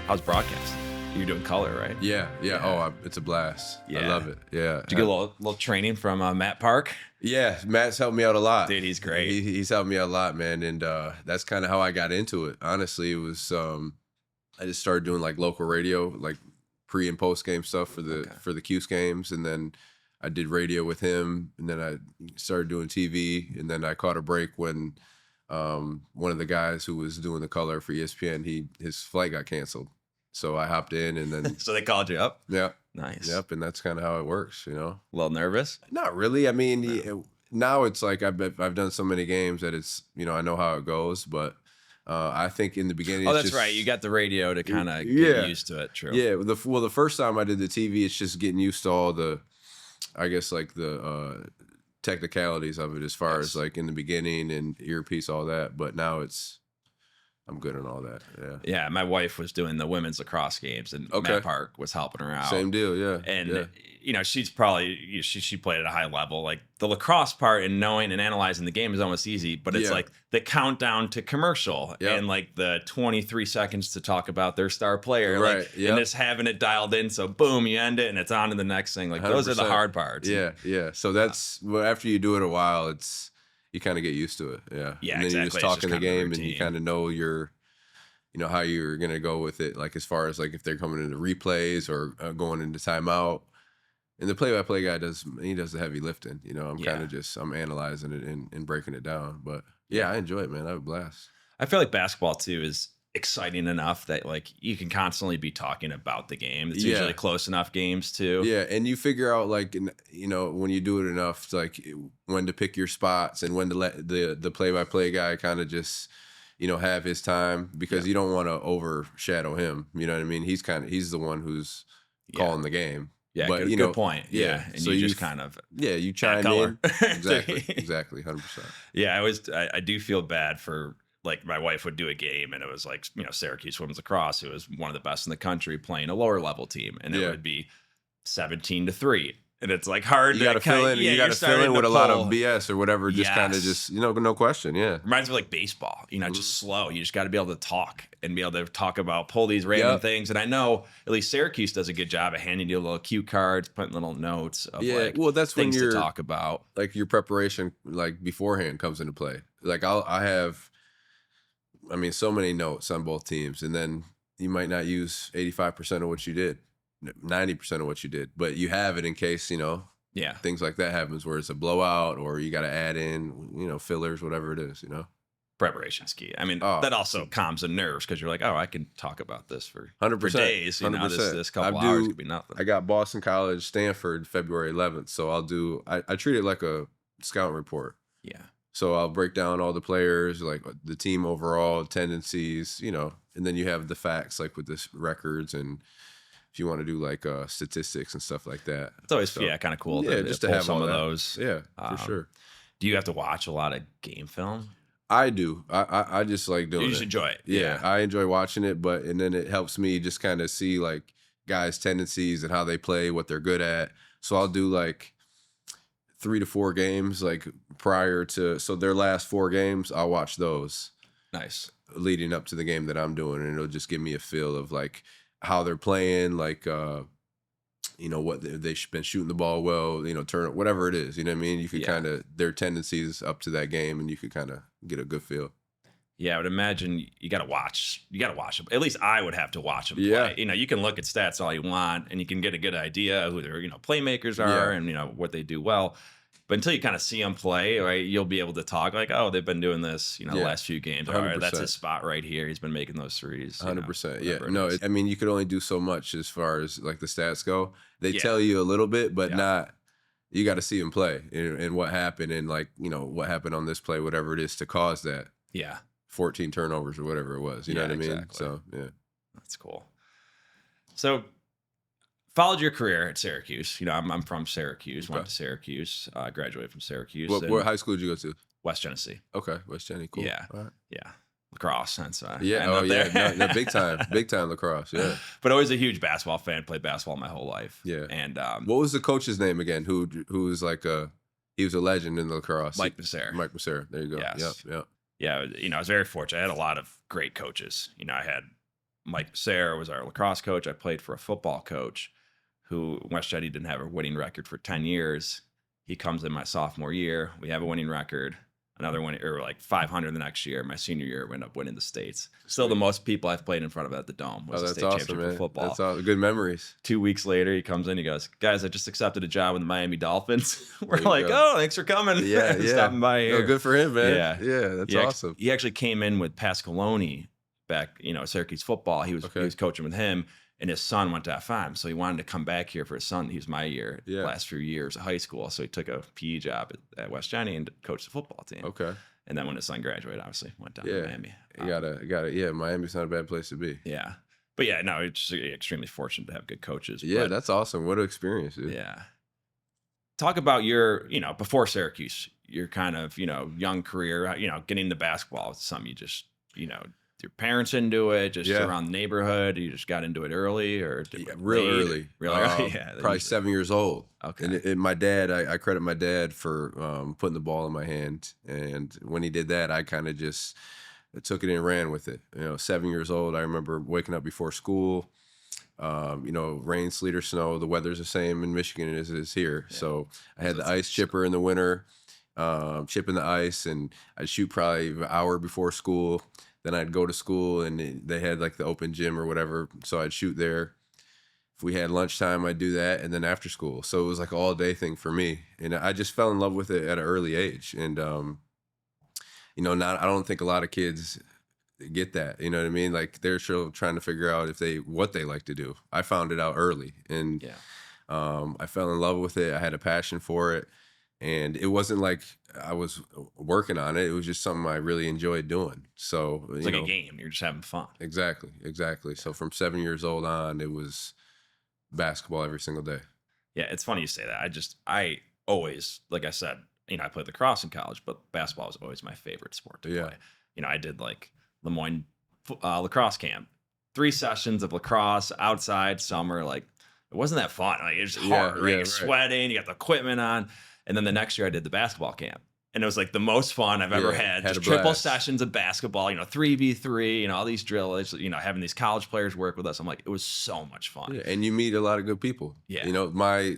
How's broadcast? You're doing color, right? Yeah. Yeah. Oh, it's a blast. I Yeah. love it. Yeah. Did you get a little training from Matt Park? Yeah, Matt's helped me out a lot. Dude, he's great. He's helped me out a lot, man. And that's kind of how I got into it. Honestly, it was I just started doing like local radio, like pre and post game stuff for the Cuse games, and then I did radio with him, and then I started doing TV, and then I caught a break when one of the guys who was doing the color for ESPN, his flight got canceled. So I hopped in, and then So they called you up? yeah. Nice. Yep, and that's kind of how it works, you know. A little nervous? Not really. I mean, now it's like I've done so many games that it's, you know, I know how it goes. But I think in the beginning, Oh, it's that's just, right. You got the radio to kind of Yeah. get used to it. True. Yeah. The first time I did the TV, it's just getting used to all the, I guess like the technicalities of it, as far as like in the beginning and earpiece, all that. But now I'm good on all that. Yeah. Yeah, my wife was doing the women's lacrosse games, and Matt Park was helping her out. Same deal. Yeah. And yeah. you know, she's probably she played at a high level. Like the lacrosse part and knowing and analyzing the game is almost easy, but it's like the countdown to commercial and like the 23 seconds to talk about their star player, Right. like, Yep. and just having it dialed in. So boom, you end it, and it's on to the next thing. Like those are the 100%. hard parts. Yeah. Yeah. So that's well, after you do it a while, you kind of get used to it. Yeah. Yeah, And then exactly. you It's just talk just in the kind of a game, and you routine. kind of know you know how you're gonna go with it, like as far as like if they're coming into replays or going into timeout. And the play-by-play guy does the heavy lifting. You know, I'm kind of I'm analyzing it and breaking it down. But yeah, I enjoy it, man. I have a blast. I feel like basketball too is exciting enough that like you can constantly be talking about the game. It's usually close enough games too. Yeah, and you figure out like you know when you do it enough, like when to pick your spots and when to let the play-by-play guy kind of just, you know, have his time, because you don't want to overshadow him. You know what I mean? He's the one who's calling the game. Yeah, but good point. Yeah, and so you just kind of you chime color. in. Exactly, 100%. Yeah, I do feel bad for, like, my wife would do a game and it was like, you know, Syracuse women's lacrosse, who was one of the best in the country, playing a lower level team, and it would be 17-3. And it's like hard. You got to fill in. You got to fill in with a lot of BS or whatever. Just kind of you know, no question. Yeah. Reminds me of like baseball. You know, just slow. You just got to be able to talk and be able to talk about, pull these random things. And I know at least Syracuse does a good job of handing you little cue cards, putting little notes of like that's things when to talk about. Like your preparation, like beforehand, comes into play. Like I have, I mean, so many notes on both teams, and then you might not use 85% of what you did. 90% of what you did, but you have it in case, you know, things like that happens where it's a blowout or you got to add in, you know, fillers, whatever it is, you know. Preparation's key. I mean, that also calms the nerves because you're like, oh, I can talk about this for 100%, for days. You know, 100%. this couple hours could be nothing. I got Boston College, Stanford, February 11th. So I treat it like a scout report. Yeah. So I'll break down all the players, like the team overall, tendencies, you know, and then you have the facts, like with this records, and if you want to do like statistics and stuff like that. It's always kind of cool. Yeah, just to have some all of that. Those. Yeah, for sure. Do you have to watch a lot of game film? I do. I just like doing it. You just enjoy it. Yeah, I enjoy watching it, and then it helps me just kind of see like guys' tendencies and how they play, what they're good at. So I'll do like 3 to 4 games like prior to, so their last 4 games, I'll watch those. Nice. Leading up to the game that I'm doing, and it'll just give me a feel of like how they're playing, like you know, what they've been shooting the ball well, you know, turn whatever it is, you know what I mean? You can kind of their tendencies up to that game, and you can kind of get a good feel. Yeah, I would imagine you got to watch them. At least I would have to watch them play. Yeah. You know, you can look at stats all you want, and you can get a good idea of who their, you know, playmakers are and, you know, what they do well. But until you kind of see them play, right, you'll be able to talk like, oh, they've been doing this, you know, the last few games. All right, that's his spot right here. He's been making those threes. 100%. Yeah. No, I mean, you could only do so much as far as like the stats go. They tell you a little bit, but not. You got to see them play and what happened, and like, you know, what happened on this play, whatever it is to cause that. Yeah. 14 turnovers or whatever it was. You know what I mean? Exactly. So, yeah. That's cool. So, followed your career at Syracuse. You know, I'm from Syracuse. Went to Syracuse. Graduated from Syracuse. What high school did you go to? West Genesee. Okay, West Genesee. Cool. Yeah. All right. Yeah. Lacrosse. That's yeah. Oh yeah. No, big time lacrosse. Yeah. But always a huge basketball fan. Played basketball my whole life. Yeah. And what was the coach's name again? Who was like he was a legend in the lacrosse. Mike Massera. Mike Massera. There you go. Yes. Yep. Yeah. You know, I was very fortunate. I had a lot of great coaches. You know, I had Mike Sarah was our lacrosse coach. I played for a football coach who West Jetty didn't have a winning record for 10 years. He comes in my sophomore year. We have a winning record. Another one, or like 500 the next year. My senior year, we ended up winning the states. Still, the most people I've played in front of at the Dome was the state championship for football. That's all good memories. 2 weeks later, he comes in. He goes, "Guys, I just accepted a job with the Miami Dolphins." We're like, "Oh, thanks for coming." Yeah, stopping by here. No, good for him, man. Yeah, that's awesome. He actually came in with Pasqualoni back, Syracuse football. He was coaching with him. And his son went to FM, so he wanted to come back here for his son. He was my year, last few years of high school. So he took a PE job at West Jenny and coached the football team. Okay. And then when his son graduated, obviously went down to Miami. You gotta. Yeah, Miami's not a bad place to be. Yeah, but yeah, no, it's just extremely fortunate to have good coaches. Yeah, but, that's awesome. What an experience, dude. Yeah. Talk about your, before Syracuse, your kind of, young career. Getting into basketball was something you just, your parents into it, just around the neighborhood. You just got into it early, or real early. Yeah, probably 7 years old. Okay. And my dad, I credit my dad for putting the ball in my hand. And when he did that, I kind of just took it and ran with it. 7 years old, I remember waking up before school. Rain, sleet, or snow. The weather's the same in Michigan as it is here. Yeah. So I had the ice chipper in the winter, chipping the ice, and I'd shoot probably an hour before school. Then I'd go to school and they had like the open gym or whatever. So I'd shoot there. If we had lunchtime, I'd do that. And then after school. So it was like an all day thing for me. And I just fell in love with it at an early age. And, I don't think a lot of kids get that. You know what I mean? Like they're still trying to figure out what they like to do. I found it out early and I fell in love with it. I had a passion for it. And it wasn't like I was working on it. It was just something I really enjoyed doing. So it's like a game. You're just having fun. Exactly. So from 7 years old on, it was basketball every single day. Yeah, it's funny you say that. I always, like I said, I played lacrosse in college, but basketball was always my favorite sport to play. I did like Le Moyne lacrosse camp, 3 sessions of lacrosse outside summer. Like it wasn't that fun. Like it's hard. You're sweating. You got the equipment on. And then the next year I did the basketball camp. And it was like the most fun I've ever had. Just triple sessions of basketball, 3v3, all these drills, having these college players work with us. I'm like, it was so much fun. Yeah, and you meet a lot of good people. Yeah.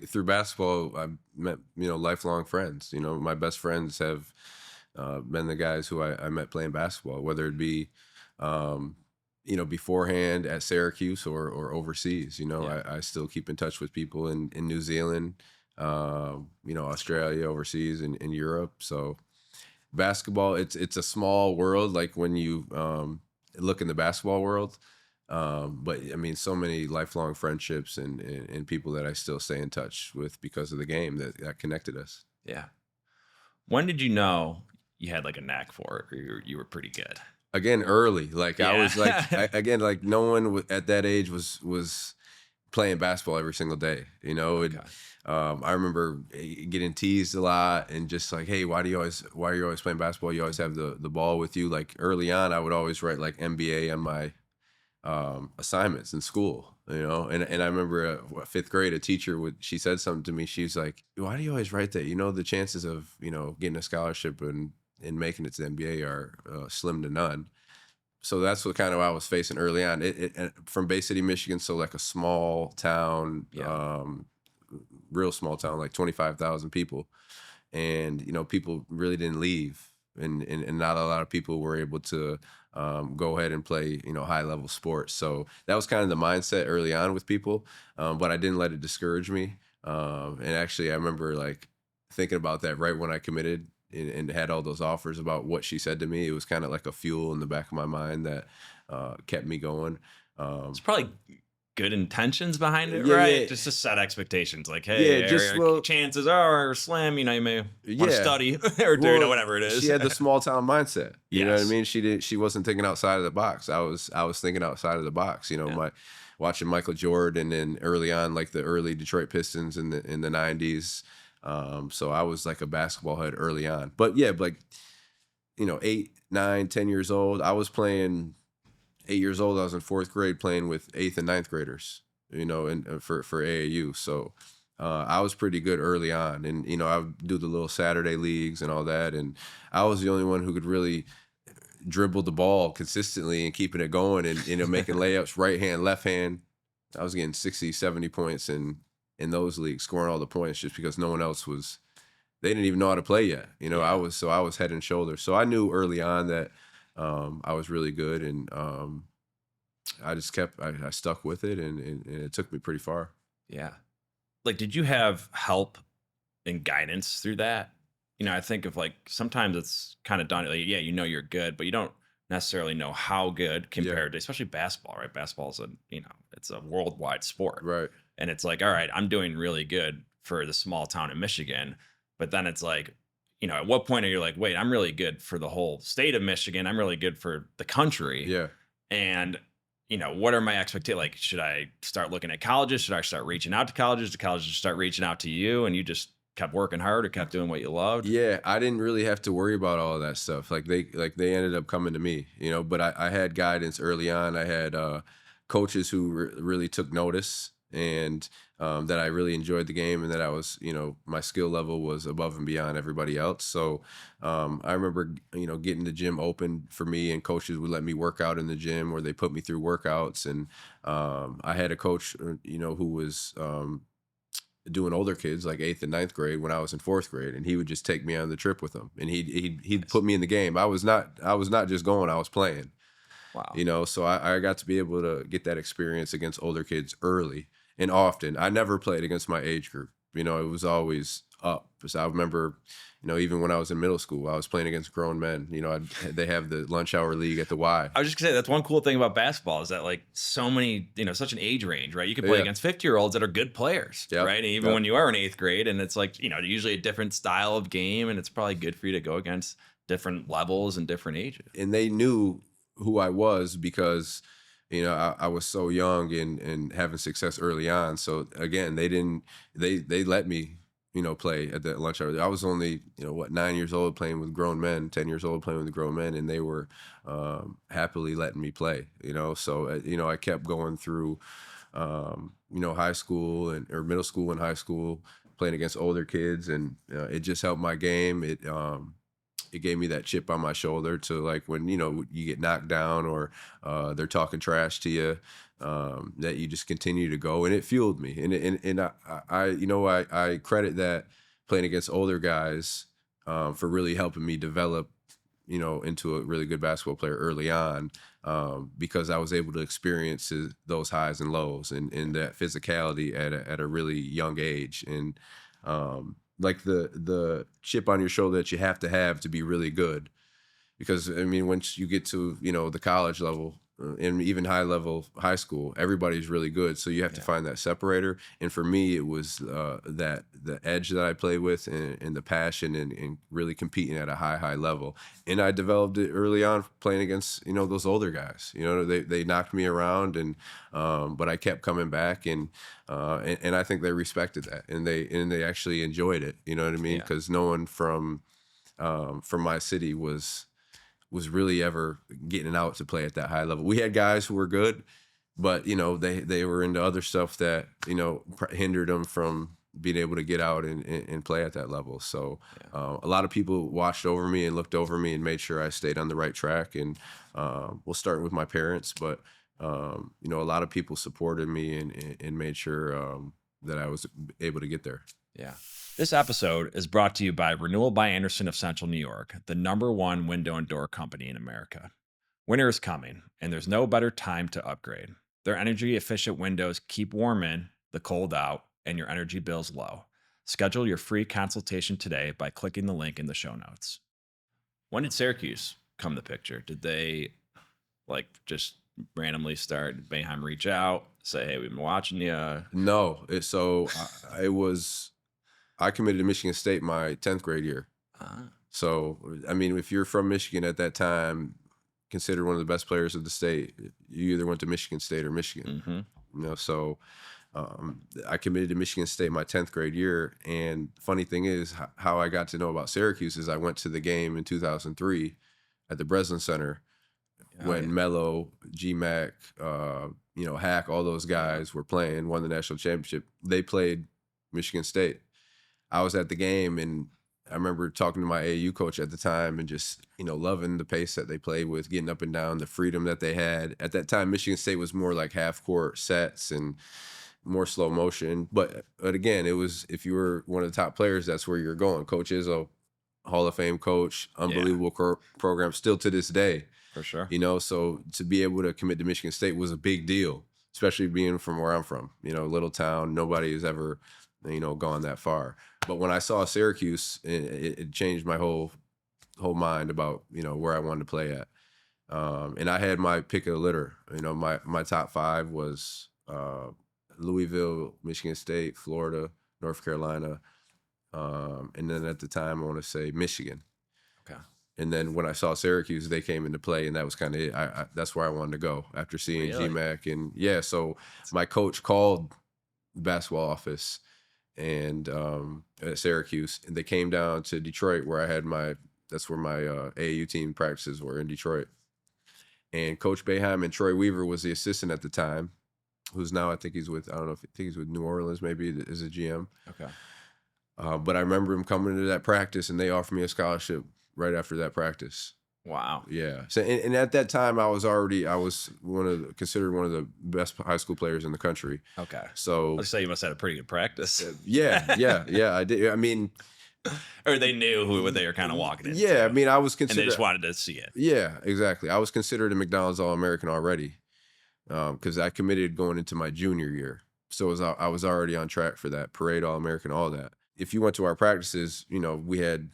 Through basketball, I've met, lifelong friends. My best friends have been the guys who I met playing basketball, whether it be, beforehand at Syracuse or overseas. I still keep in touch with people in New Zealand, Australia, overseas, in Europe. So basketball, it's a small world. Like when you look in the basketball world, but I mean, so many lifelong friendships and people that I still stay in touch with because of the game that connected us. Yeah. When did you know you had like a knack for it, or you were pretty good? Again, early. Like I was like, no one at that age was playing basketball every single day. I remember getting teased a lot and just like, hey, why are you always playing basketball? You always have the ball with you. Like early on, I would always write like NBA on my assignments in school, and I remember 5th grade, a teacher she said something to me. She's like, why do you always write that? The chances of, getting a scholarship and making it to the NBA are slim to none. So that's what kind of I was facing early on. It from Bay City, Michigan. So like a small town, real small town, like 25,000 people. And, people really didn't leave. And not a lot of people were able to go ahead and play, high level sports. So that was kind of the mindset early on with people. But I didn't let it discourage me. And actually, I remember like thinking about that right when I committed and had all those offers about what she said to me. It was kind of like a fuel in the back of my mind that kept me going. It's probably good intentions behind it, right? Yeah. Just to set expectations, like, hey, Eric, chances are slim, you may want to study or do whatever it is. She had the small town mindset. You know what I mean? She wasn't thinking outside of the box. I was thinking outside of the box. Watching Michael Jordan and early on, like the early Detroit Pistons in the 90s. So I was like a basketball head early on. But yeah, like 8, 9, 10 years old, I was playing. 8 years old, I was in 4th grade playing with 8th and 9th graders, and for AAU. So I was pretty good early on. And, I would do the little Saturday leagues and all that. And I was the only one who could really, dribble the ball consistently and keeping it going and, making layups, right hand, left hand. I was getting 60, 70 points in those leagues, scoring all the points just because no one else was, they didn't even know how to play yet. I was head and shoulders. So I knew early on that I was really good, and I just I stuck with it, and it took me pretty far. Yeah. Like, did you have help and guidance through that? I think of like sometimes it's kind of done. Like, yeah, you're good, but you don't necessarily know how good compared to, especially basketball, right? Basketball is it's a worldwide sport, Right. and it's like, all right, I'm doing really good for the small town in Michigan, but then it's like, at what point are you like, wait, I'm really good for the whole state of Michigan. I'm really good for the country. Yeah. And what are my expectations? Like, should I start looking at colleges? Should I start reaching out to colleges? Do colleges start reaching out to you, and you just kept working hard or kept doing what you loved? Yeah, I didn't really have to worry about all of that stuff. Like they ended up coming to me, but I had guidance early on. I had coaches who really took notice, and that I really enjoyed the game, and that I was, my skill level was above and beyond everybody else. So I remember, getting the gym open for me, and coaches would let me work out in the gym, or they put me through workouts. And I had a coach, who was doing older kids like 8th and 9th grade when I was in 4th grade, and he would just take me on the trip with him, and he'd put me in the game. I was not just going, I was playing. Wow. So I got to be able to get that experience against older kids early and often. I never played against my age group. It was always up. So I remember, even when I was in middle school, I was playing against grown men. They have the lunch hour league at the Y. I was just gonna say, that's one cool thing about basketball is that like so many, such an age range, right? You can play against 50-year-olds that are good players, Yep. right? And even when you are in 8th grade, and it's like, usually a different style of game, and it's probably good for you to go against different levels and different ages. And they knew who I was because, I was so young and having success early on. So again, they let me, play at that lunch hour. I was only, 9 years old playing with grown men, 10 years old playing with grown men, and they were happily letting me play, So, I kept going through, high school or middle school and high school, playing against older kids, and it just helped my game. It gave me that chip on my shoulder to, like, when you get knocked down, or they're talking trash to you, that you just continue to go, and it fueled me. And I credit that playing against older guys for really helping me develop into a really good basketball player early on, because I was able to experience those highs and lows, and that physicality at a really young age. And like the chip on your shoulder that you have to be really good. Because I mean, once you get to the college level, and even high school, everybody's really good. So you have to find that separator. And for me, it was that the edge that I played with, and the passion, and really competing at a high level. And I developed it early on playing against those older guys. They knocked me around, and but I kept coming back, and I think they respected that, and they actually enjoyed it. You know what I mean? Because no one from my city was really ever getting out to play at that high level. We had guys who were good, but they were into other stuff that hindered them from being able to get out and play at that level. So a lot of people watched over me and looked over me and made sure I stayed on the right track. And we'll start with my parents, but a lot of people supported me and made sure that I was able to get there. Yeah. This episode is brought to you by Renewal by Andersen of Central New York, the #1 window and door company in America. Winter is coming, and there's no better time to upgrade. Their energy-efficient windows keep warm in, the cold out, and your energy bills low. Schedule your free consultation today by clicking the link in the show notes. When did Syracuse come to picture? Did they just randomly start, Boeheim reach out, say, hey, we've been watching you? No. I committed to Michigan State my 10th grade year. So, I mean, if you're from Michigan at that time, considered one of the best players of the state, you either went to Michigan State or Michigan. Mm-hmm. So I committed to Michigan State my 10th grade year. And funny thing is, how I got to know about Syracuse is I went to the game in 2003 at the Breslin Center when Melo, G-Mac, Hack, all those guys were playing, won the national championship. They played Michigan State. I was at the game, and I remember talking to my AAU coach at the time and just, loving the pace that they played with, getting up and down, the freedom that they had. At that time, Michigan State was more like half court sets and more slow motion. But again, it was, if you were one of the top players, that's where you're going. Coach Izzo, Hall of Fame coach, unbelievable program still to this day. For sure. So to be able to commit to Michigan State was a big deal, especially being from where I'm from, little town. Nobody has ever, gone that far. But when I saw Syracuse, it changed my whole mind about, where I wanted to play at. And I had my pick of the litter. My top 5 was Louisville, Michigan State, Florida, North Carolina. And then at the time, I want to say Michigan. Okay. And then when I saw Syracuse, they came into play, and that was kind of it. That's where I wanted to go after seeing GMAC. And so my coach called the basketball office and at Syracuse, and they came down to Detroit where I had that's where my AAU team practices were, in Detroit. And Coach Boeheim and Troy Weaver was the assistant at the time, who's now, I think he's with New Orleans maybe as a GM. Okay. But I remember him coming to that practice, and they offered me a scholarship right after that practice. Wow. Yeah. So, and at that time, I was considered one of the best high school players in the country. Okay. So let's say you must have had a pretty good practice. Yeah. I did. I mean, or they knew what they were kind of walking into. Yeah. I mean, I was considered. And they just wanted to see it. Yeah, exactly. I was considered a McDonald's All-American already, because I committed going into my junior year. So I was already on track for that parade All-American, all that. If you went to our practices, we had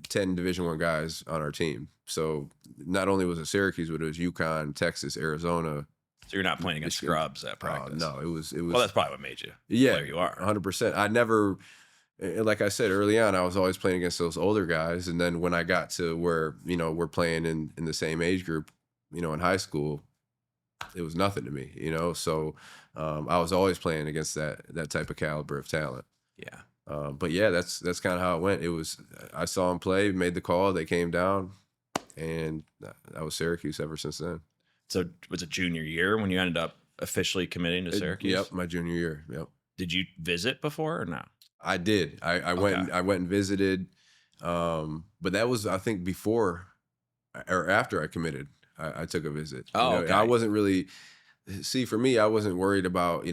10 Division I guys on our team. So not only was it Syracuse, but it was UConn, Texas, Arizona. So you're not playing against scrubs at practice. No, it was. Well, that's probably what made you. Player you are. 100%. I never, like I said early on, I was always playing against those older guys. And then when I got to where, we're playing in the same age group, in high school, it was nothing to me, So I was always playing against that type of caliber of talent. Yeah. But yeah, that's kind of how it went. It was, I saw them play, made the call, they came down, and I was Syracuse ever since then. So was it junior year when you ended up officially committing to Syracuse? Yep, my junior year. Yep. Did you visit before or no? I did. I went and visited, but that was, I think, before or after I committed. I took a visit. Okay. I wasn't really. See, for me, I wasn't worried about,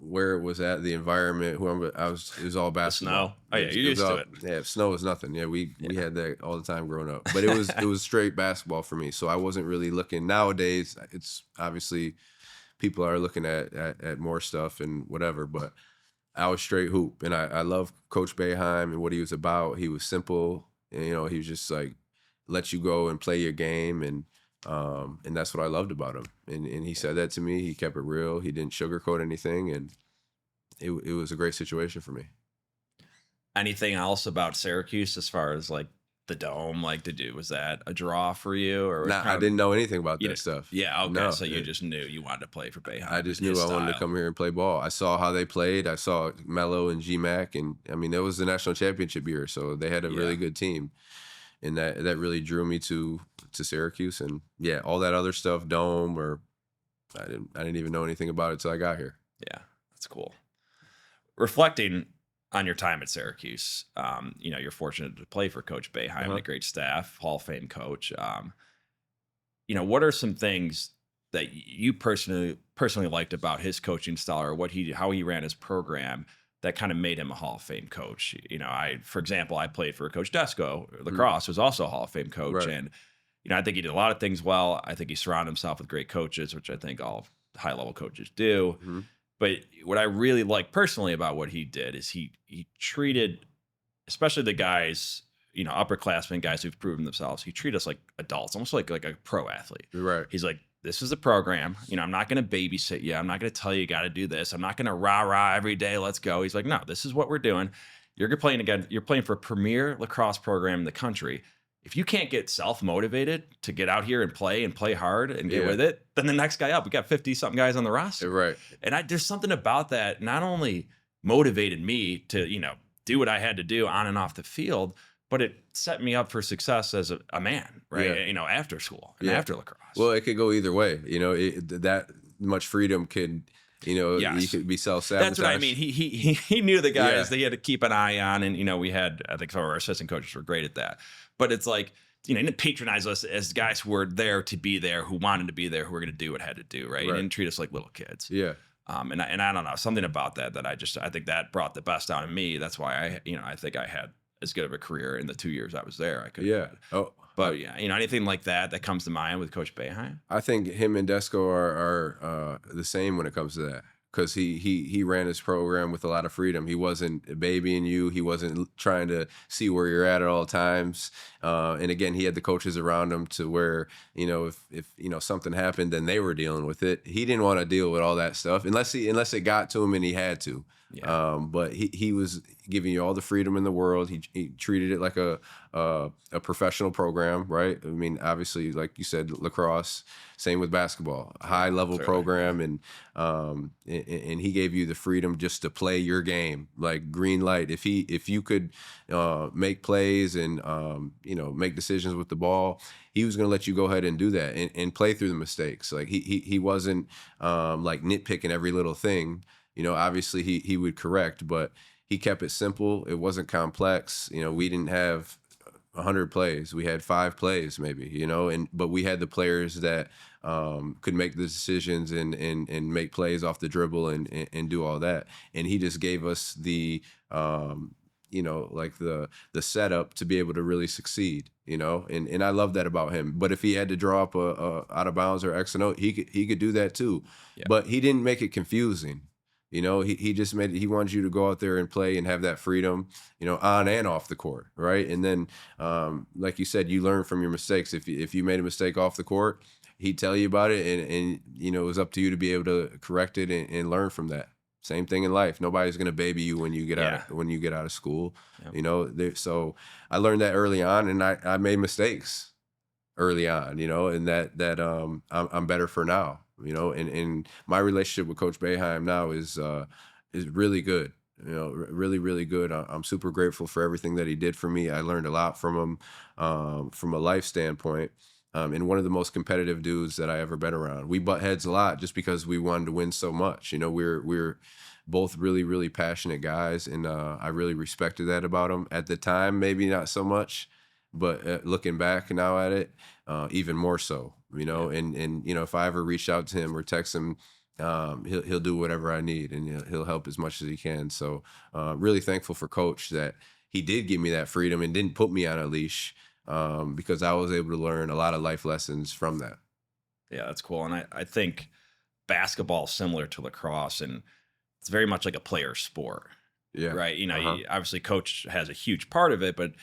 where it was at, the environment, it was all basketball. Snow. Oh yeah, you're used to it. Yeah, snow is nothing. Yeah, we had that all the time growing up. But it was straight basketball for me. So I wasn't really looking. Nowadays, it's obviously people are looking at more stuff and whatever, but I was straight hoop. And I love Coach Boeheim and what he was about. He was simple, and he was just like, let you go and play your game, and that's what I loved about him. And he said that to me. He kept it real. He didn't sugarcoat anything, and it was a great situation for me. Anything else about Syracuse as far as like the dome? Like, was that a draw for you? Or nah, I didn't know anything about that stuff. Yeah, okay. No, so you just knew you wanted to play for Boeheim. I just knew I wanted to come here and play ball. I saw how they played. I saw Melo and GMAC, and I mean, it was the national championship year, so they had a really good team. And that really drew me to Syracuse, and all that other stuff, dome, or I didn't even know anything about it till I got here. Yeah, that's cool. Reflecting on your time at Syracuse, you're fortunate to play for Coach Boeheim and a great staff, Hall of Fame coach. What are some things that you personally liked about his coaching style, or how he ran his program, that kind of made him a Hall of Fame coach? For example, I played for Coach Desko, lacrosse, who's also a Hall of Fame coach. Right. And, I think he did a lot of things well. I think he surrounded himself with great coaches, which I think all high-level coaches do. Mm-hmm. But what I really like personally about what he did is he treated, especially the guys, upperclassmen, guys who've proven themselves, he treated us like adults, almost like a pro athlete. Right. He's like, this is the program. I'm not going to babysit you. I'm not going to tell you got to do this. I'm not going to rah-rah every day. Let's go. He's like, no, this is what we're doing. You're playing for a premier lacrosse program in the country. If you can't get self-motivated to get out here and play hard and get with it, then the next guy up, we got 50-something guys on the roster. Right. And there's something about that not only motivated me to, do what I had to do on and off the field, but it set me up for success as a man, right? Yeah. After school and after lacrosse. Well, it could go either way. That much freedom could You Yes. could be self-sabotage. That's what I mean. He knew the guys Yeah. that he had to keep an eye on, and we had, I think some of our assistant coaches were great at that. But it's like, he didn't patronize us as guys who were there to be there, who wanted to be there, who were going to do what had to do, right? He didn't treat us like little kids. Yeah. And I don't know, something about that I think that brought the best out of me. That's why I think I had as good of a career in the 2 years I was there. I could. Yeah. Oh. But anything like that comes to mind with Coach Boeheim? I think him and Desco are the same when it comes to that, because he ran his program with a lot of freedom. He wasn't babying you. He wasn't trying to see where you're at all times. And again, he had the coaches around him to where, if something happened, then they were dealing with it. He didn't want to deal with all that stuff unless it got to him and he had to. Yeah. But he was giving you all the freedom in the world. He treated it like a professional program, right? I mean, obviously, like you said, lacrosse, same with basketball, high level program, and he gave you the freedom just to play your game, like green light. If you could make plays and make decisions with the ball, he was going to let you go ahead and do that and play through the mistakes. Like he wasn't like nitpicking every little thing. Obviously he would correct, but he kept it simple. It wasn't complex. We didn't have 100 plays. We had 5 plays maybe, but we had the players that could make the decisions and make plays off the dribble and do all that. And he just gave us the, like the setup to be able to really succeed, and I love that about him. But if he had to draw up a out of bounds or X and O, he could do that too. Yeah. But he didn't make it confusing. He just he wanted you to go out there and play and have that freedom, on and off the court, right? And then, like you said, you learn from your mistakes. If you made a mistake off the court, he'd tell you about it, and it was up to you to be able to correct it and learn from that. Same thing in life. Nobody's gonna baby you when you get out of school. Yep. So I learned that early on, and I made mistakes early on, and that I'm better for now. And my relationship with Coach Boeheim now is really good. Really, really good. I'm super grateful for everything that he did for me. I learned a lot from him, from a life standpoint. And one of the most competitive dudes that I ever been around. We butt heads a lot just because we wanted to win so much. We're both really, really passionate guys, and I really respected that about him at the time. Maybe not so much, but looking back now at it, even more so. And if I ever reach out to him or text him, he'll do whatever I need, and he'll help as much as he can. So really thankful for Coach that he did give me that freedom and didn't put me on a leash, because I was able to learn a lot of life lessons from that. Yeah, that's cool. And I think basketball is similar to lacrosse, and it's very much like a player sport. Yeah. Right. Obviously Coach has a huge part of it, but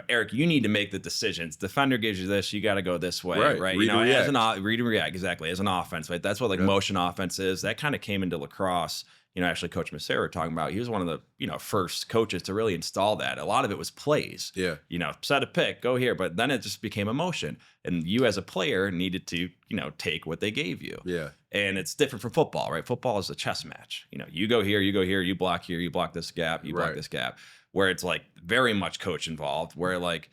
Eric, you need to make the decisions. Defender gives you this, you got to go this way, right? Read and react. Read and react, exactly. As an offense, right? That's what motion offense is. That kind of came into lacrosse. Actually, Coach Massera talking about, he was one of the first coaches to really install that. A lot of it was plays. Yeah. Set a pick, go here, but then it just became emotion, and you as a player needed to take what they gave you. Yeah. And it's different from football, right? Football is a chess match. You go here, you block here, you block this gap, you block this gap. Where it's like very much coach involved, where like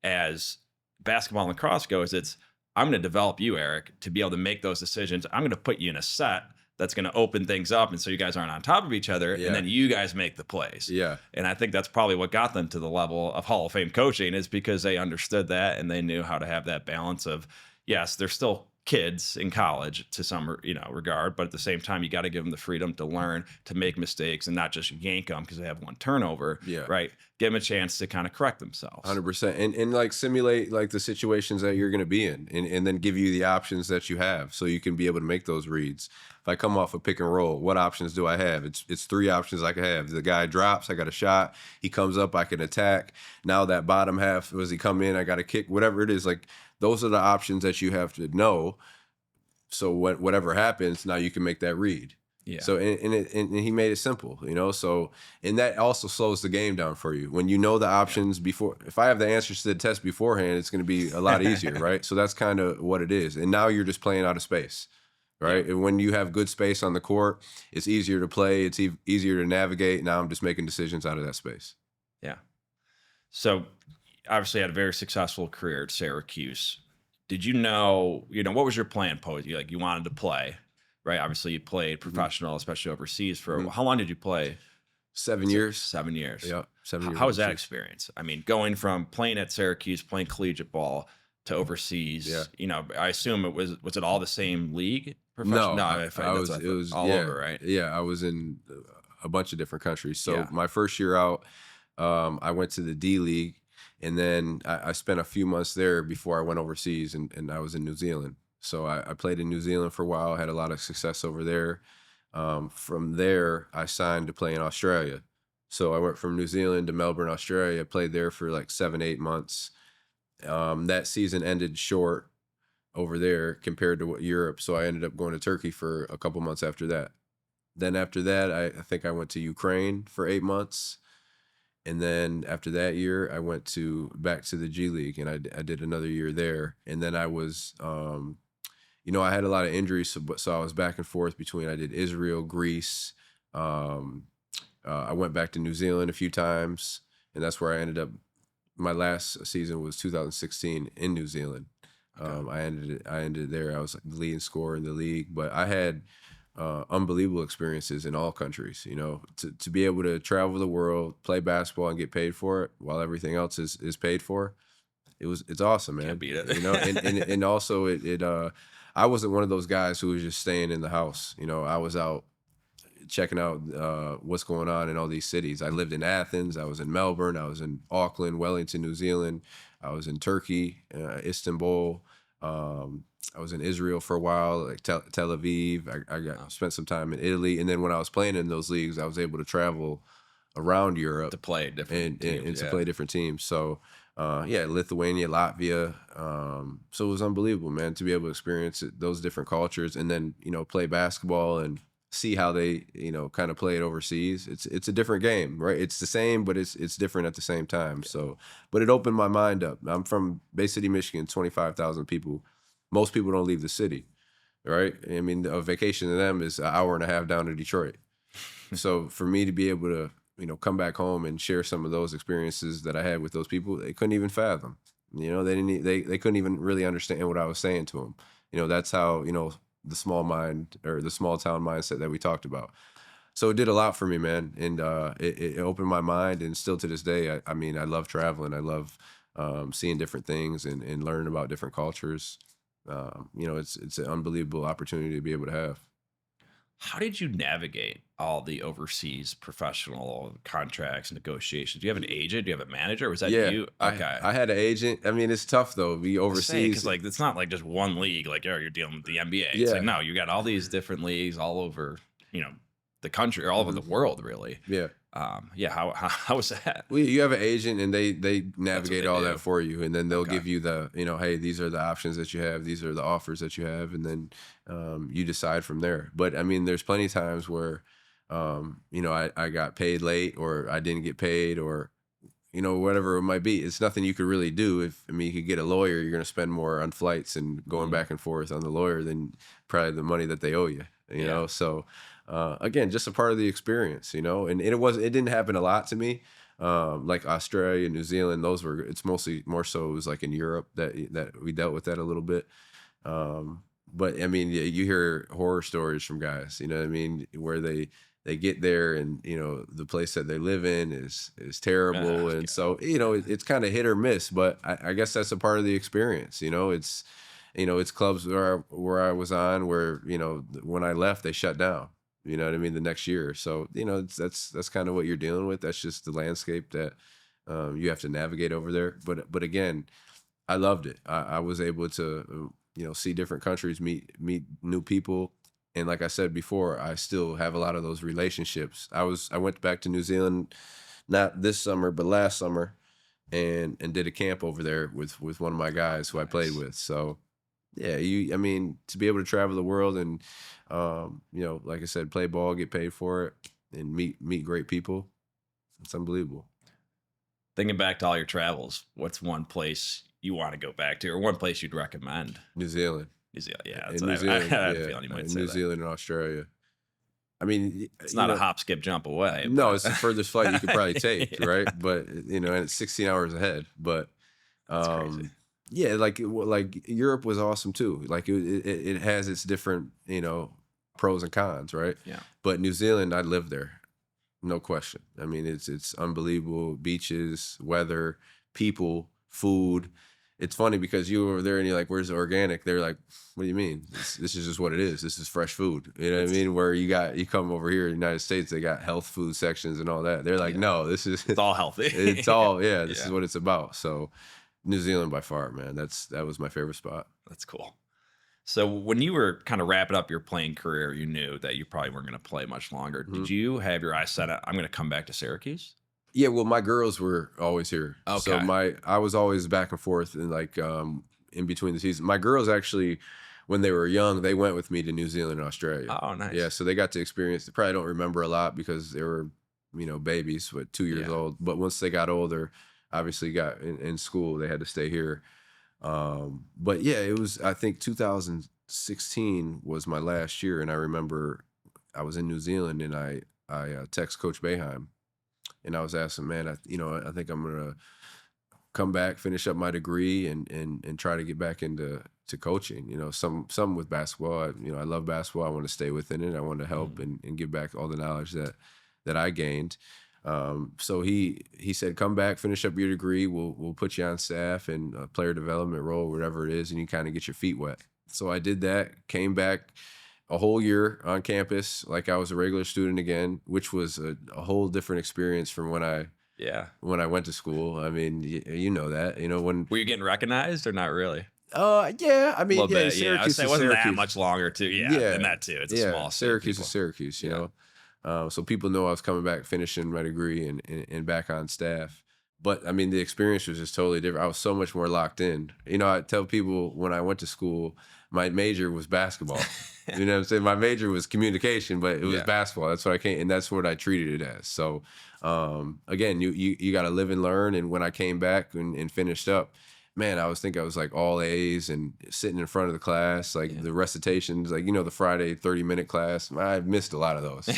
as basketball and lacrosse goes, it's I'm going to develop you, Eric, to be able to make those decisions. I'm going to put you in a set that's going to open things up, and so you guys aren't on top of each other, and then you guys make the plays. Yeah. And I think that's probably what got them to the level of Hall of Fame coaching, is because they understood that and they knew how to have that balance of, yes, they're still kids in college to some regard, but at the same time you got to give them the freedom to learn, to make mistakes, and not just yank them because they have one turnover. Yeah. Right. Give them a chance to kind of correct themselves. 100%. And like simulate like the situations that you're going to be in, and then give you the options that you have so you can be able to make those reads. If I come off a pick and roll, what options do I have? It's 3 options I can have. The guy drops, I got a shot. He comes up, I can attack. Now that bottom half, does he come in? I got to kick, whatever it is. Like, those are the options that you have to know. So whatever happens, now you can make that read. Yeah. So and he made it simple, So, and that also slows the game down for you when you know the options before. If I have the answers to the test beforehand, it's going to be a lot easier, right? So that's kind of what it is. And now you're just playing out of space, right? Yeah. And when you have good space on the court, it's easier to play. It's easier to navigate. Now I'm just making decisions out of that space. Yeah. So obviously had a very successful career at Syracuse. Did you know, what was your plan, Poe? You wanted to play. right? Obviously, you played Mhm. professional, especially overseas. For Mhm. how long did you play? 7 years. 7 years. Yep, 7 years How was that overseas. experience? I mean, going from playing at Syracuse, playing collegiate ball to Yeah. overseas. I assume was it all the same league? Professional? No, No, if I that's was what I it thought. was All over, right? yeah, I was in a bunch of different countries. So Yeah. my first year out, I went to the D League, and then I spent a few months there before I went overseas, and I was in New Zealand. So I played in New Zealand for a while, had a lot of success over there. From there, I signed to play in Australia. So I went from New Zealand to Melbourne, Australia, played there for like 7, 8 months. That season ended short over there compared to what Europe. So I ended up going to Turkey for a couple months after that. Then after that, I think I went to Ukraine for 8 months. And then after that year, I went to back to the G League, and I did another year there. And then I was, I had a lot of injuries, so I was back and forth between I did Israel, Greece. Um, I went back to New Zealand a few times, and that's where I ended up. My last season was 2016 in New Zealand. Okay. I ended there. I was like the leading scorer in the league, but I had unbelievable experiences in all countries. To be able to travel the world, play basketball, and get paid for it while everything else is paid for. It's awesome, Can't man. beat it. And also I wasn't one of those guys who was just staying in the house. I was out checking out what's going on in all these cities. I lived in Athens. I was in Melbourne. I was in Auckland, Wellington, New Zealand. I was in Turkey, Istanbul. I was in Israel for a while, like Tel Aviv. Spent some time in Italy, and then when I was playing in those leagues, I was able to travel around Europe To play different and teams. to Yeah. play different teams. So yeah, Lithuania, Latvia. So it was unbelievable, man, to be able to experience those different cultures, and then play basketball and see how they kind of play it overseas. It's a different game, right? It's the same, but it's different at the same time. So, but it opened my mind up. I'm from Bay City, Michigan, 25,000 people. Most people don't leave the city, right? I mean, a vacation to them is an hour and a half down to Detroit. So for me to be able to come back home and share some of those experiences that I had with those people, they couldn't even fathom. They didn't. They couldn't even really understand what I was saying to them. That's how the small mind or the small town mindset that we talked about. So it did a lot for me, man, and it opened my mind. And still to this day, I mean, I love traveling. I love seeing different things and learning about different cultures. It's an unbelievable opportunity to be able to have. How did you navigate all the overseas professional contracts, negotiations? Do you have an agent? Do you have a manager? Or was that Yeah, you? I Okay. I had an agent. I mean, it's tough though. Be Because overseas. like it's not like just one league. Like, oh, you're dealing with the NBA. It's like Yeah. no, you got all these different leagues all over, you know, the country or all over Mhm. the world, really. Yeah. Yeah. How was that? Well, you have an agent, and they That's what navigate they all that do. for you, and then they'll Okay. give you the hey, these are the options that you have, these are the offers that you have, and then you decide from there. But I mean, there's plenty of times where I got paid late, or I didn't get paid, or whatever it might be. It's nothing you could really do. If I mean, you could get a lawyer, you're going to spend more on flights and going Mhm. back and forth on the lawyer than probably the money that they owe you. Yeah. So again, just a part of the experience. And it didn't happen a lot to me. Like Australia, New Zealand, it's mostly more so it was like in Europe that we dealt with that a little bit. But I mean, you hear horror stories from guys, what I mean, where they get there, and the place that they live in is terrible, and God. so it's kind of hit or miss. But I guess that's a part of the experience. It's clubs where I was on where when I left they shut down. You know what I mean? The next year, so that's kind of what you're dealing with. That's just the landscape that you have to navigate over there. But again, I loved it. I was able to see different countries, meet new people, and like I said before, I still have a lot of those relationships. I went back to New Zealand not this summer but last summer, and did a camp over there with one of my Oh, guys who I played nice. with. So yeah, I mean, to be able to travel the world and like I said, play ball, get paid for it, and meet great people, it's unbelievable. Thinking back to all your travels, what's one place you want to go back to, or one place you'd recommend? New Zealand. New Zealand. Yeah, that's In what New I Zealand, had a yeah, feeling you might say New that. Zealand and Australia. I mean, It's not a hop, skip, jump away, no, but it's the furthest flight you could probably take, yeah, right? But and it's 16 hours ahead. But that's crazy. yeah, like Europe was awesome too. Like it has its different pros and cons, right? Yeah. But New Zealand, I lived there, no question. I mean, it's unbelievable. Beaches, weather, people, food. It's funny because you were over there and you're like, where's the organic? They're like, what do you mean? This is just what it is. This is fresh food. You know what I mean? Where you come over here in the United States, they got health food sections and all that. They're like, no, this is It's all healthy. It's all, this is what it's about. So New Zealand by far, man. That was my favorite spot. That's cool. So when you were kind of wrapping up your playing career, you knew that you probably weren't going to play much longer. Mhm. Did you have your eyes set up? I'm going to come back to Syracuse. Yeah, well, my girls were always here. Okay. So I was always back and forth and like in between the seasons. My girls actually, when they were young, they went with me to New Zealand and Australia. Oh, nice. Yeah, so they got to experience. They probably don't remember a lot because they were, babies, 2 years old. But once they got older, obviously got in school, they had to stay here. But yeah, it was, I think 2016 was my last year, and I remember I was in New Zealand and I text Coach Boeheim. And I was asking, man, I think I'm gonna come back, finish up my degree, and try to get back into coaching. Some with basketball. I love basketball. I want to stay within it. I want to help and give back all the knowledge that I gained. So he said, come back, finish up your degree. We'll put you on staff and a player development role, whatever it is, and you kind of get your feet wet. So I did that. Came back a whole year on campus like I was a regular student again, which was a whole different experience from when I went to school. I mean, you know that. When Were you getting recognized or not really? Yeah. I mean, Bit, Syracuse. It wasn't Syracuse. that much longer too. Yeah, and that too. It's a small city. Syracuse is Syracuse. You know, so people know I was coming back, finishing my degree, and back on staff. But I mean, the experience was just totally different. I was so much more locked in. I tell people when I went to school, my major was basketball. You know what I'm saying? My major was communication, but it was basketball. That's what I came, and that's what I treated it as. So, again, you got to live and learn. And when I came back and finished up, man, I was like all A's and sitting in front of the class, like the recitations, like, the Friday 30-minute class. I missed a lot of those.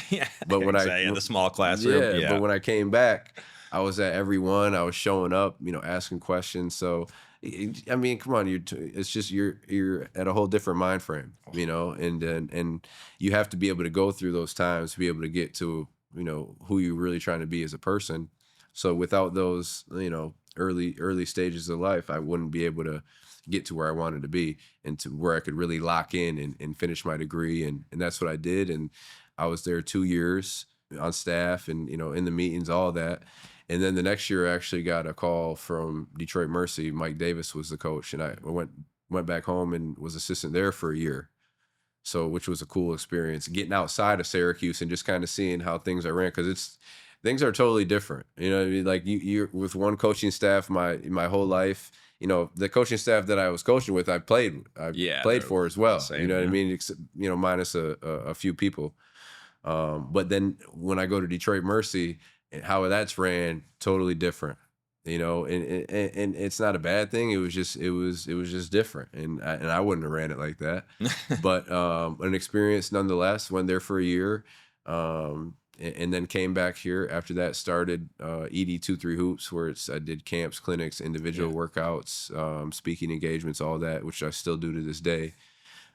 But when in the small classroom. But when I came back, I was at every one. I was showing up, asking questions. So, I mean, come on, it's just you're at a whole different mind frame, and you have to be able to go through those times to be able to get to, who you're really trying to be as a person. So without those, early stages of life, I wouldn't be able to get to where I wanted to be and to where I could really lock in and finish my degree. And that's what I did. And I was there 2 years on staff and, in the meetings, all that. And then the next year, I actually got a call from Detroit Mercy. Mike Davis was the coach, and I went back home and was assistant there for a year. So, which was a cool experience, getting outside of Syracuse and just kind of seeing how things are ran, because things are totally different. You know what I mean? Like you're with one coaching staff my whole life. The coaching staff that I was coaching with, I played for as well. Same, you know what I mean? Except, minus a few people. But then when I go to Detroit Mercy, and how that's ran, totally different, and it's not a bad thing. It was just different, and I wouldn't have ran it like that. But an experience nonetheless. Went there for a year, and then came back here after that. Started ED23 Hoops, where I did camps, clinics, individual workouts, speaking engagements, all that, which I still do to this day.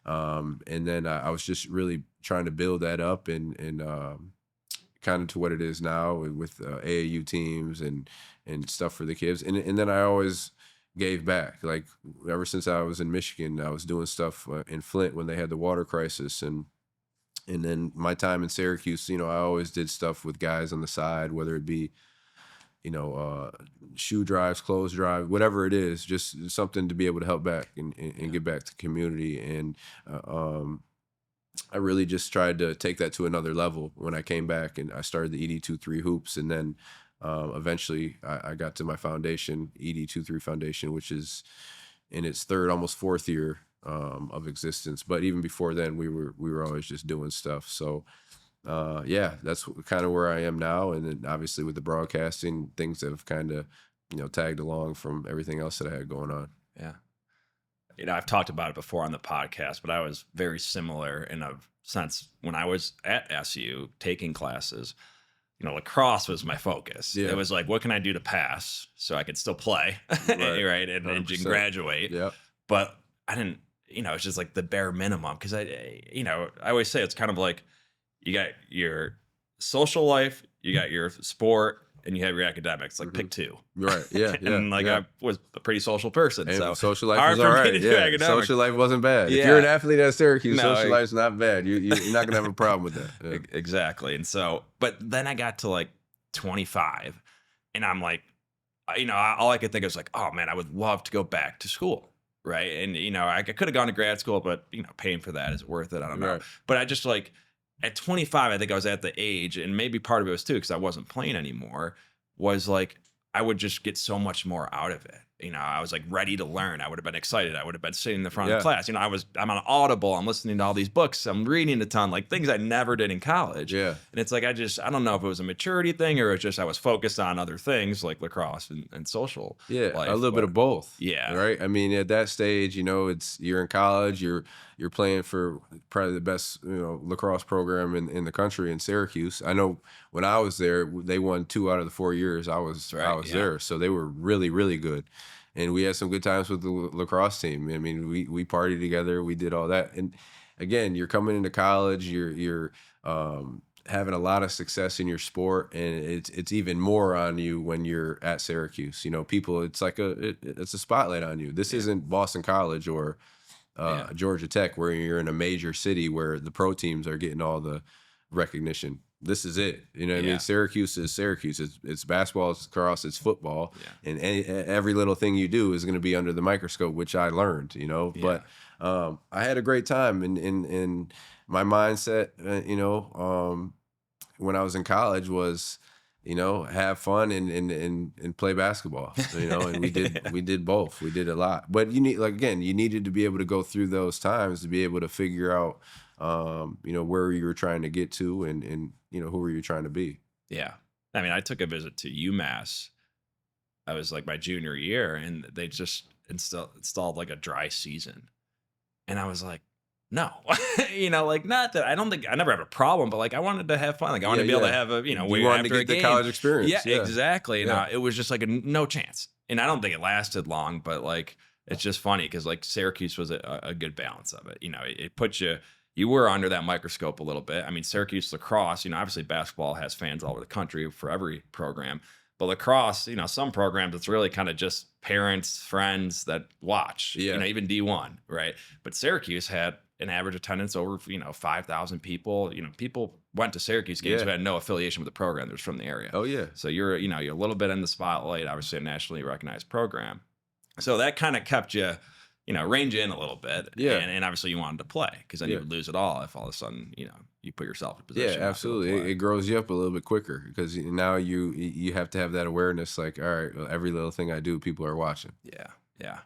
And then I was just really trying to build that up and kind of to what it is now with AAU teams and stuff for the kids. And then I always gave back. Like ever since I was in Michigan, I was doing stuff in Flint when they had the water crisis. And then my time in Syracuse, I always did stuff with guys on the side, whether it be, shoe drives, clothes drive, whatever it is, just something to be able to help back and get back to community. And I really just tried to take that to another level when I came back, and I started the ED23 Hoops. And then eventually I got to my foundation, ED23 Foundation, which is in its third, almost fourth year of existence. But even before then, we were always just doing stuff. So that's kind of where I am now. And then obviously with the broadcasting, things have kind of, tagged along from everything else that I had going on. Yeah. I've talked about it before on the podcast, but I was very similar in a sense when I was at SU taking classes. Lacrosse was my focus. Yeah. It was like, what can I do to pass so I could still play, right? And graduate. Yep. But I didn't it's just like the bare minimum. Cause I always say it's kind of like you got your social life, you got your sport, and you have your academics. Like pick two. Right. Yeah. Yeah. And like yeah. I was a pretty social person. And So social life hard was for all me right. to do Yeah. academics. Social life wasn't bad. If Yeah. you're an athlete at Syracuse, No, social life's not bad. You're not gonna have a problem with that. Yeah. Exactly. And so, but then I got to like 25 and I'm like, all I could think of was like, oh man, I would love to go back to school. Right. And, I could have gone to grad school, but, paying for that is worth it. I don't know. Right. But I just like at 25, I think I was at the age, and maybe part of it was too, because I wasn't playing anymore, was like, I would just get so much more out of it. I was like ready to learn. I would have been excited. I would have been sitting in the front of the class. I'm on Audible. I'm listening to all these books. I'm reading a ton, like things I never did in college. Yeah. And it's like, I don't know if it was a maturity thing or it's just I was focused on other things like lacrosse and social Yeah, life. a little bit of both. Yeah. Right. I mean, at that stage, you're in college. You're playing for probably the best lacrosse program in the country in Syracuse. I know when I was there, they won 2 out of the 4 years I was there, so they were really, really good. And we had some good times with the lacrosse team. I mean, we partied together, we did all that. And again, you're coming into college, you're having a lot of success in your sport, and it's even more on you when you're at Syracuse. People, it's like it's a spotlight on you. This isn't Boston College or Georgia Tech, where you're in a major city where the pro teams are getting all the recognition. This is it. You know what I mean? Syracuse is Syracuse. It's basketball, it's lacrosse, it's football. Yeah. And every little thing you do is going to be under the microscope, which I learned, But I had a great time. And my mindset, when I was in college was, have fun and play basketball, and we did both. We did a lot. But you needed to be able to go through those times to be able to figure out where you were trying to get to and who were you trying to be. Yeah. I mean, I took a visit to UMass. I was like my junior year, and they just installed like a dry season. And I was like, no, not that I don't think I never have a problem, but like I wanted to have fun. Like I wanted to be able to have a, you wanted to get the college experience. Yeah, exactly. And it was just like no chance. And I don't think it lasted long, but like, it's just funny because like Syracuse was a good balance of it. It put you were under that microscope a little bit. I mean, Syracuse lacrosse, obviously basketball has fans all over the country for every program. But lacrosse, some programs, it's really kind of just parents, friends that watch, even D1, right? But Syracuse had an average attendance over, 5,000 people. People went to Syracuse games who had no affiliation with the program. They're just from the area. Oh, yeah. So you're a little bit in the spotlight, obviously a nationally recognized program. So that kind of kept you, rein you in a little bit. Yeah. And obviously you wanted to play because then you would lose it all if all of a sudden, you put yourself in a position. Yeah, absolutely. It grows you up a little bit quicker because now you have to have that awareness like, all right, well, every little thing I do, people are watching. Yeah. Yeah.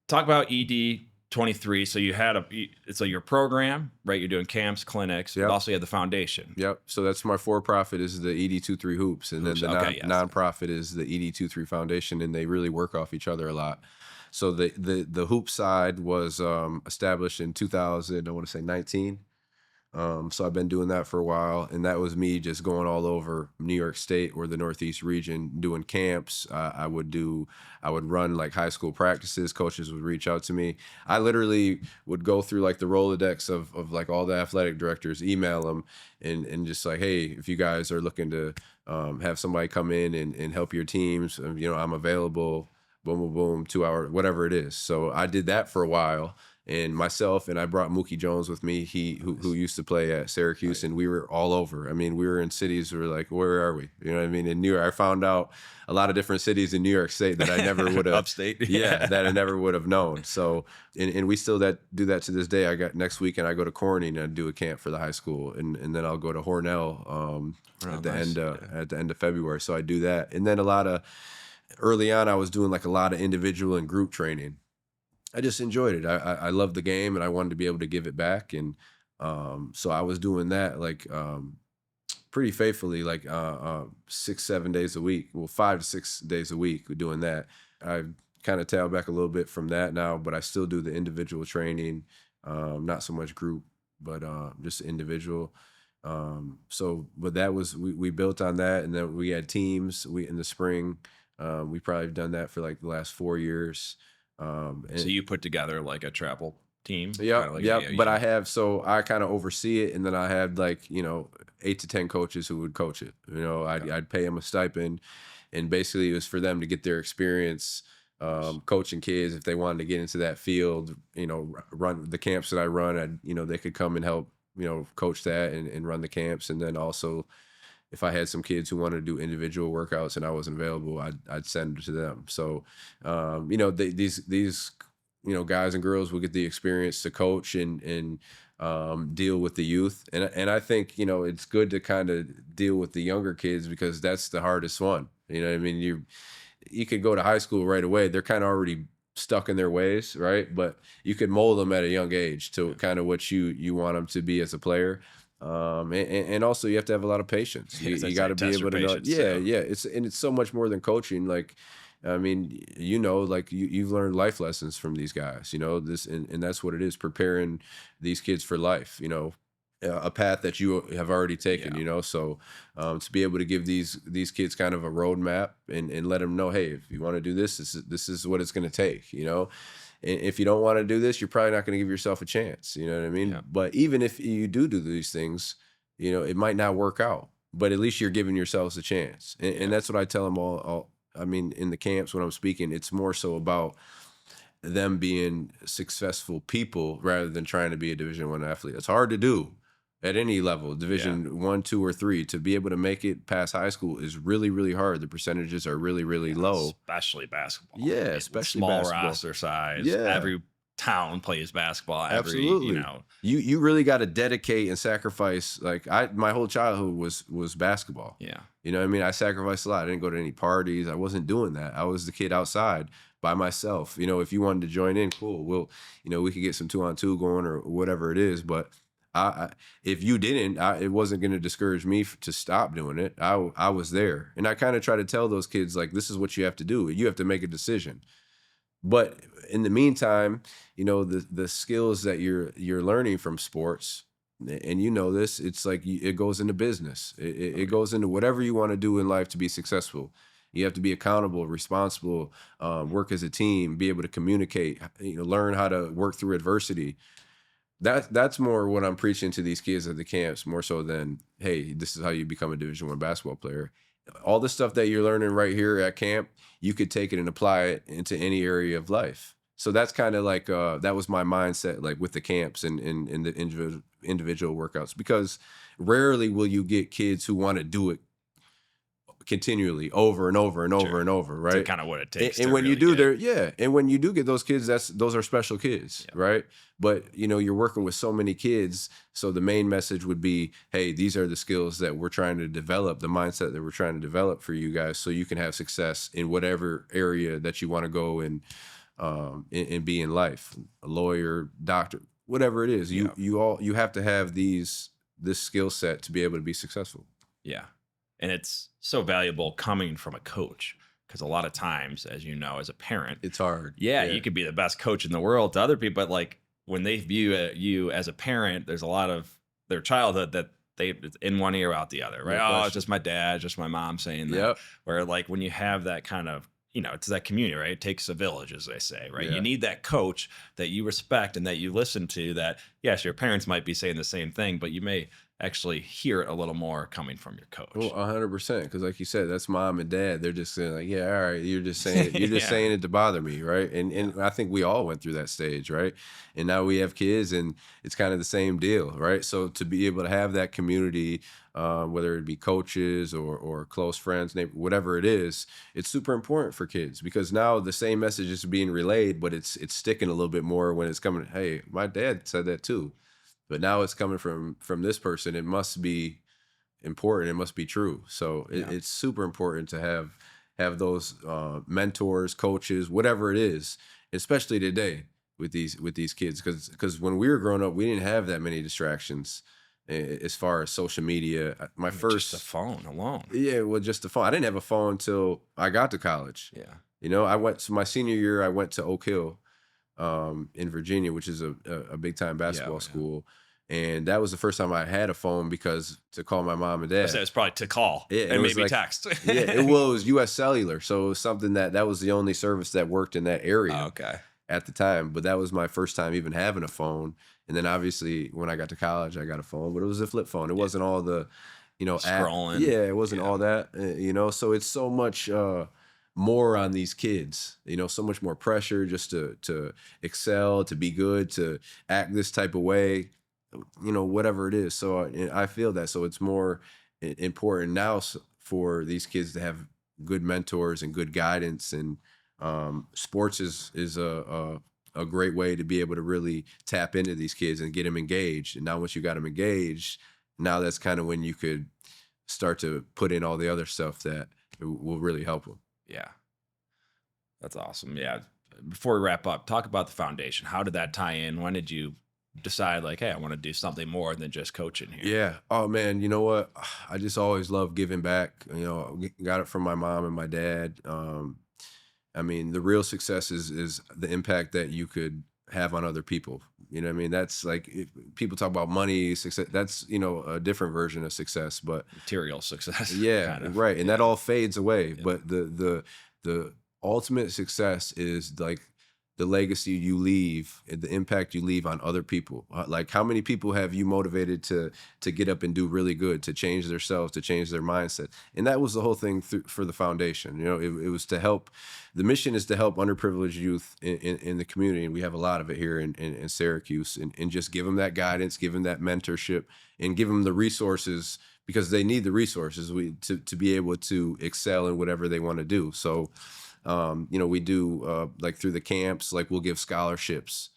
Talk about ED23. So you had it's your program, right? You're doing camps, clinics, but also you have the foundation. Yep. So that's my for-profit is the ED23 Hoops. And then the nonprofit is the ED23 Foundation, and they really work off each other a lot. So the hoop side was established in 2000, I want to say 19. So I've been doing that for a while, and that was me just going all over New York State or the Northeast region doing camps. I would run like high school practices. Coaches would reach out to me. I literally would go through like the Rolodex of like all the athletic directors, email them, and just like, hey, if you guys are looking to have somebody come in and help your teams, I'm available. Boom, boom, boom, 2 hour, whatever it is. So I did that for a while, and I brought Mookie Jones with me. Who used to play at Syracuse, and we were all over. I mean, we were in cities where like, where are we? You know what I mean? In New York, I found out a lot of different cities in New York State that I never would have Upstate, that I never would have known. So, and we still do that to this day. I got next weekend I go to Corning and I do a camp for the high school, and then I'll go to Hornell at the end of February. So I do that, and then early on, I was doing like a lot of individual and group training. I just enjoyed it. I loved the game, and I wanted to be able to give it back. And so I was doing that like pretty faithfully, like 6-7 days a week. Well, 5 to 6 days a week doing that. I kind of tailed back a little bit from that now, but I still do the individual training, not so much group, but just individual. But that was we built on that, and then we had teams. In the spring. We probably have done that for like the last 4 years. So you put together like a travel team? Yep, Like yep. But yeah. I kind of oversee it, and then I had like 8 to 10 coaches who would coach it. Okay. I'd pay them a stipend, and basically it was for them to get their experience coaching kids if they wanted to get into that field. Run the camps that I run. They could come and help coach that and run the camps, and then also if I had some kids who wanted to do individual workouts and I wasn't available, I'd send it to them. So, these guys and girls will get the experience to coach and deal with the youth. And I think it's good to kind of deal with the younger kids because that's the hardest one. You know what I mean? You could go to high school right away. They're kind of already stuck in their ways, right? But you could mold them at a young age to kind of what you want them to be as a player. And also you have to have a lot of patience. You got to be able to know. Yeah, yeah. It's so much more than coaching. Like, I mean, like you've learned life lessons from these guys. And that's what it is, preparing these kids for life. A path that you have already taken. Yeah. So to be able to give these kids kind of a roadmap and let them know, hey, if you want to do this, this is what it's going to take. And if you don't want to do this, you're probably not going to give yourself a chance. You know what I mean? Yeah. But even if you do these things, it might not work out. But at least you're giving yourselves a chance. And that's what I tell them all. I mean, in the camps when I'm speaking, it's more so about them being successful people rather than trying to be a Division I athlete. It's hard to do at any level, Division 1, 2, or 3. To be able to make it past high school is really, really hard. The percentages are really, really low. Especially basketball. Yeah, especially small basketball. roster size. Yeah. Every town plays basketball. Absolutely. You really got to dedicate and sacrifice. Like my whole childhood was basketball. Yeah. You know what I mean? I sacrificed a lot. I didn't go to any parties. I wasn't doing that. I was the kid outside by myself. If you wanted to join in, cool. We could get some 2-on-2 going or whatever it is. But if you didn't, it wasn't going to discourage me to stop doing it. I was there. And I kind of try to tell those kids, like, this is what you have to do. You have to make a decision. But in the meantime, the skills that you're learning from sports, and this, it's like it goes into business. It goes into whatever you want to do in life to be successful. You have to be accountable, responsible, work as a team, be able to communicate, learn how to work through adversity. That's more what I'm preaching to these kids at the camps, more so than, hey, this is how you become a Division I basketball player. All the stuff that you're learning right here at camp, you could take it and apply it into any area of life. So that's kind of like that was my mindset, like with the camps and the individual workouts, because rarely will you get kids who want to do it continually over and over and over and over, right? That's kind of what it takes. And when you do and when you do get those kids, those are special kids, right? But you're working with so many kids, so the main message would be, hey, these are the skills that we're trying to develop, the mindset that we're trying to develop for you guys, so you can have success in whatever area that you want to go and be in life, a lawyer, doctor, whatever it is. You have to have this skill set to be able to be successful. Yeah. And it's so valuable coming from a coach, because a lot of times, as you know, as a parent, it's hard. Yeah, you could be the best coach in the world to other people, but like when they view you as a parent, there's a lot of their childhood that they in one ear out the other, right? Oh, it's just my dad, just my mom saying that. Yep. Where like when you have that kind of, it's that community, right? It takes a village, as they say, right? Yeah. You need that coach that you respect and that you listen to, that, yes, your parents might be saying the same thing, but you may actually hear it a little more coming from your coach. Well, 100%, because like you said, that's mom and dad. They're just saying like, yeah, all right, you're just saying it. You're just saying it to bother me, right? And I think we all went through that stage, right? And now we have kids, and it's kind of the same deal, right? So to be able to have that community, whether it be coaches or close friends, whatever it is, it's super important for kids, because now the same message is being relayed, but it's sticking a little bit more when it's coming. Hey, my dad said that too. But now it's coming from this person. It must be important. It must be true. So it's super important to have those mentors, coaches, whatever it is, especially today with these kids. Because when we were growing up, we didn't have that many distractions as far as social media. Just the phone alone. Yeah, well, just the phone. I didn't have a phone until I got to college. Yeah. I went to my senior year. I went to Oak Hill in Virginia, which is a big time basketball school. And that was the first time I had a phone, because to call my mom and dad. So it was probably to call and maybe text. It was U.S. Cellular. So it was something that was the only service that worked in that area. Oh, okay. at the time, but that was my first time even having a phone. And then obviously when I got to college, I got a phone, but it was a flip phone. It wasn't all the, Scrolling. yeah, it wasn't all that, so it's so much more on these kids, so much more pressure just to excel, to be good, to act this type of way, whatever it is. So I feel that. So it's more important now for these kids to have good mentors and good guidance. And sports is a great way to be able to really tap into these kids and get them engaged. And now once you got them engaged, now that's kind of when you could start to put in all the other stuff that will really help them. Yeah. That's awesome. Yeah. Before we wrap up, talk about the foundation. How did that tie in? When did you decide like, hey, I want to do something more than just coaching here? Yeah. Oh man, you know what? I just always love giving back. Got it from my mom and my dad. I mean, the real success is the impact that you could have on other people. You know what I mean? That's like, if people talk about money, success, that's, a different version of success, but Material success. yeah, kind of. right. And that all fades away. Yeah. But the ultimate success is like the legacy you leave and the impact you leave on other people. Like how many people have you motivated to get up and do really good, to change themselves, to change their mindset? And that was the whole thing for the foundation. It was to help. The mission is to help underprivileged youth in the community. And we have a lot of it here in Syracuse, and just give them that guidance, give them that mentorship, and give them the resources, because they need the resources to be able to excel in whatever they want to do. So, we do like through the camps, like we'll give scholarships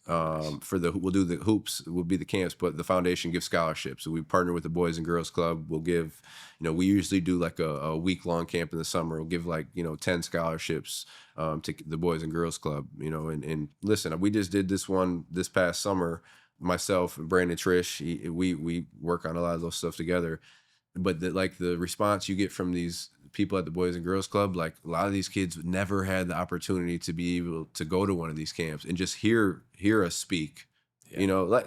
we'll do the hoops, will be the camps, but the foundation gives scholarships. So we partner with the Boys and Girls Club. We'll give, we usually do like a week-long camp in the summer. We'll give like, 10 scholarships to the Boys and Girls Club, and listen, we just did this one this past summer, myself and Brandon Trish. We work on a lot of those stuff together. But the response you get from these people at the Boys and Girls Club, like a lot of these kids never had the opportunity to be able to go to one of these camps and just hear us speak. Yeah.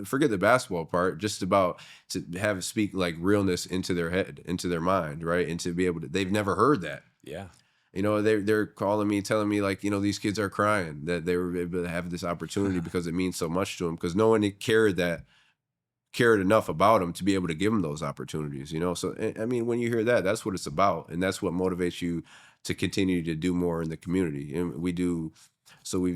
Forget the basketball part, just about to have it speak like realness into their head, into their mind, right? And to be able to, they've never heard that. Yeah. They're calling me, telling me like, these kids are crying that they were able to have this opportunity because it means so much to them, because no one cared enough about them to be able to give them those opportunities, So, I mean, when you hear that, that's what it's about. And that's what motivates you to continue to do more in the community. And we've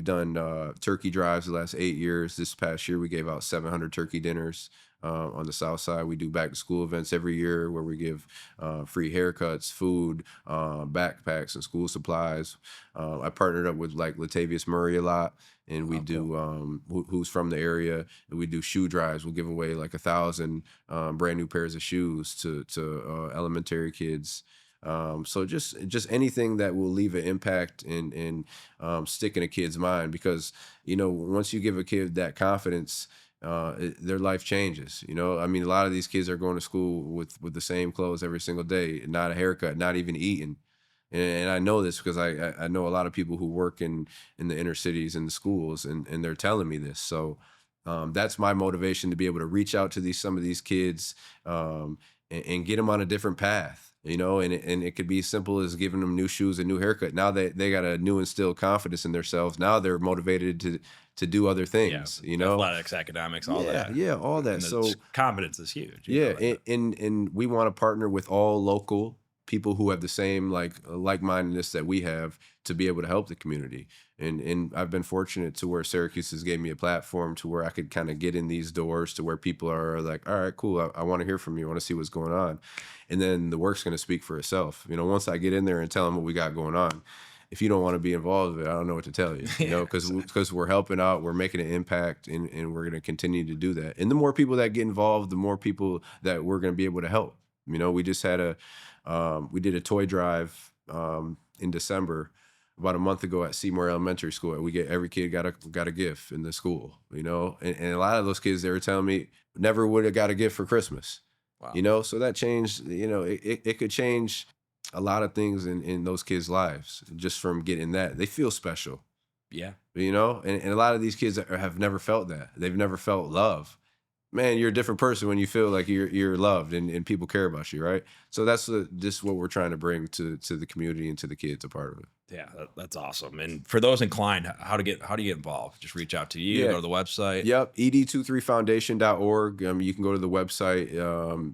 done turkey drives the last 8 years. This past year, we gave out 700 turkey dinners on the South Side. We do back to school events every year where we give free haircuts, food, backpacks, and school supplies. I partnered up with like Latavius Murray a lot. And we do, who's from the area, and we do shoe drives. We'll give away like 1,000 brand new pairs of shoes to elementary kids. So just anything that will leave an impact and stick in a kid's mind, because, once you give a kid that confidence, their life changes. I mean, a lot of these kids are going to school with the same clothes every single day, not a haircut, not even eating. And I know this because I know a lot of people who work in the inner cities and the schools, and they're telling me this. So that's my motivation, to be able to reach out to some of these kids and get them on a different path, and it could be as simple as giving them new shoes, a new haircut. Now they got a new instilled confidence in themselves. Now they're motivated to do other things, athletics, academics, all that. Yeah, all that. And so confidence is huge. Yeah, and we want to partner with all local people who have the same like-mindedness that we have, to be able to help the community. And I've been fortunate to where Syracuse has gave me a platform to where I could kind of get in these doors, to where people are like, all right, cool, I want to hear from you, I want to see what's going on. And then the work's going to speak for itself. Once I get in there and tell them what we got going on, if you don't want to be involved with it, I don't know what to tell you, because we're helping out, we're making an impact, and we're going to continue to do that. And the more people that get involved, the more people that we're going to be able to help. We just had we did a toy drive in December about a month ago at Seymour Elementary School. Every kid got a gift in the school, and a lot of those kids, they were telling me never would have got a gift for Christmas. Wow. So that changed, it could change a lot of things in those kids' lives just from getting that. They feel special. Yeah. And a lot of these kids have never felt that. They've never felt love. man, you're a different person when you feel like you're loved and people care about you, right? So that's just what we're trying to bring to the community and to the kids, a part of it. Yeah, that's awesome. And for those inclined, how do you get involved? Just reach out to you, Yeah. go to the website. Yep, ed23foundation.org. You can go to the website.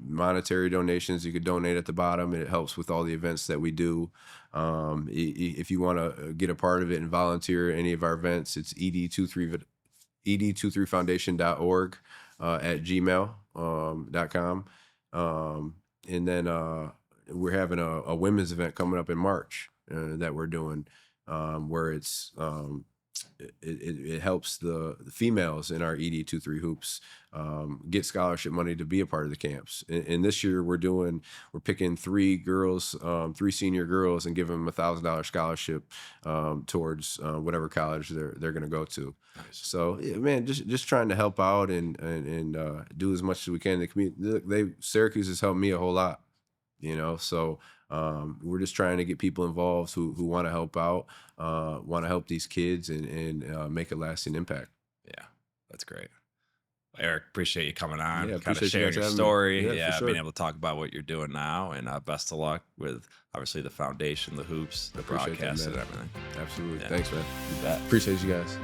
Monetary donations, you could donate at the bottom, and it helps with all the events that we do. If you want to get a part of it and volunteer at any of our events, it's ed23foundation.org at gmail.com. And then we're having a women's event coming up in March that we're doing, where it's it helps the females in our ED23 hoops get scholarship money to be a part of the camps. And this year we're picking 3 girls, 3 senior girls, and giving them $1,000 scholarship towards whatever college they're going to go to. Nice. So yeah, man, just trying to help out and do as much as we can in the community. Syracuse has helped me a whole lot, so we're just trying to get people involved who want to help out, want to help these kids and make a lasting impact. Yeah, that's great. Eric, appreciate you coming on, Yeah, kind of sharing your story. Yeah, sure. Being able to talk about what you're doing now, and best of luck with obviously the foundation, the hoops, the broadcast, and everything. Absolutely. Yeah. Thanks, man. You bet. Appreciate you guys.